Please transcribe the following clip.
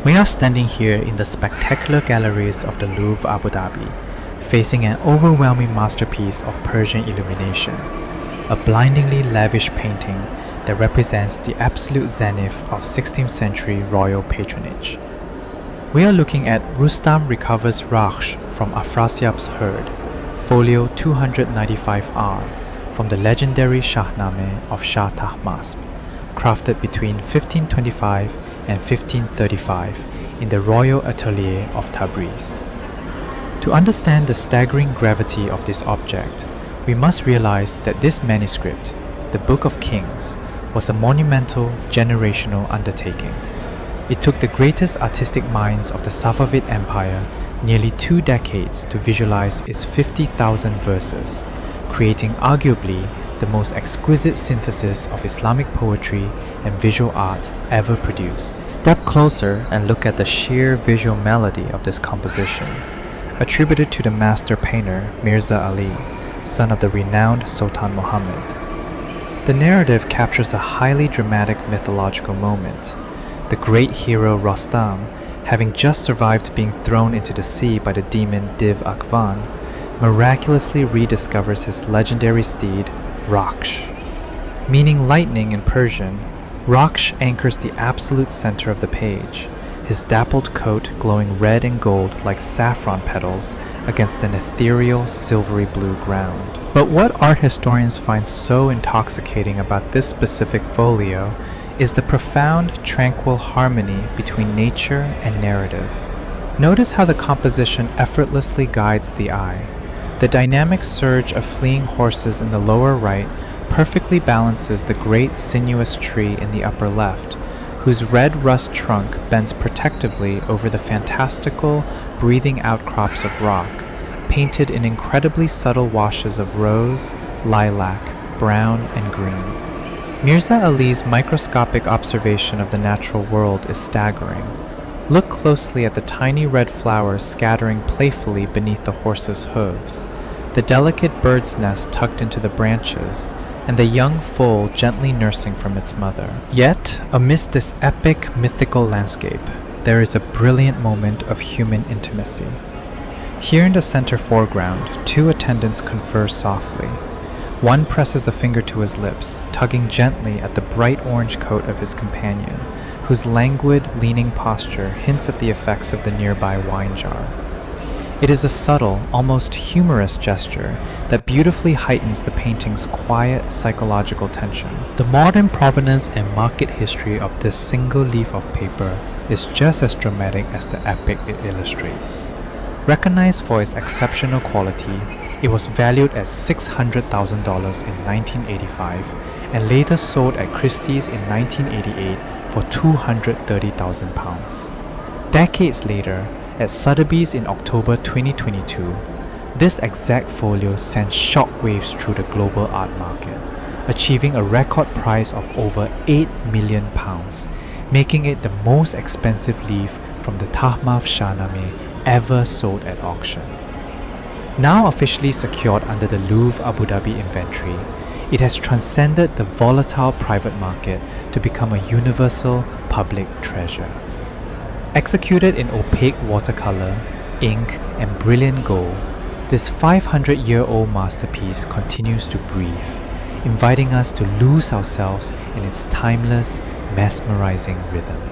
We are standing here in the spectacular galleries of the Louvre Abu Dhabi, facing an overwhelming masterpiece of Persian illumination, a blindingly lavish painting that represents the absolute zenith of 16th century royal patronage. We are looking at Rostam recovers Rakhsh from Afrasiab's herd, Folio 295R, from the legendary Shahnameh of Shah Tahmasp, crafted between 1525 and 1535 in the royal atelier of Tabriz. To understand the staggering gravity of this object, we must realize that this manuscript, the Book of Kings, was a monumental generational undertaking. It took the greatest artistic minds of the Safavid Empire nearly 2 decades to visualize its 50,000 verses, creating arguably the most exquisite synthesis of Islamic poetry and visual art ever produced. Step closer and look at the sheer visual melody of this composition, attributed to the master painter Mirza Ali, son of the renowned Sultan Muhammad. The narrative captures a highly dramatic mythological moment. The great hero Rostam, having just survived being thrown into the sea by the demon Div Akvan, miraculously rediscovers his legendary steed, Rakhsh. Meaning lightning in Persian, Rakhsh anchors the absolute center of the page, his dappled coat glowing red and gold like saffron petals against an ethereal silvery blue ground. But what art historians find so intoxicating about this specific folio is the profound, tranquil harmony between nature and narrative. Notice how the composition effortlessly guides the eye. The dynamic surge of fleeing horses in the lower right perfectly balances the great sinuous tree in the upper left, whose red rust trunk bends protectively over the fantastical, breathing outcrops of rock, painted in incredibly subtle washes of rose, lilac, brown, and green. Mirza Ali's microscopic observation of the natural world is staggering. Look closely at the tiny red flowers scattering playfully beneath the horse's hooves, the delicate bird's nest tucked into the branches, and the young foal gently nursing from its mother. Yet, amidst this epic, mythical landscape, there is a brilliant moment of human intimacy. Here in the center foreground, 2 attendants confer softly. One presses a finger to his lips, tugging gently at the bright orange coat of his companion, whose languid, leaning posture hints at the effects of the nearby wine jar. It is a subtle, almost humorous gesture that beautifully heightens the painting's quiet, psychological tension. The modern provenance and market history of this single leaf of paper is just as dramatic as the epic it illustrates. Recognized for its exceptional quality, it was valued at $600,000 in 1985 and later sold at Christie's in 1988 for £230,000. Decades later, at Sotheby's in October 2022, this exact folio sent shockwaves through the global art market, achieving a record price of over £8 million, making it the most expensive leaf from the Tahmasp Shahnameh ever sold at auction. Now officially secured under the Louvre Abu Dhabi inventory, it has transcended the volatile private market to become a universal public treasure. Executed in opaque watercolor, ink, and brilliant gold, this 500-year-old masterpiece continues to breathe, inviting us to lose ourselves in its timeless, mesmerizing rhythm.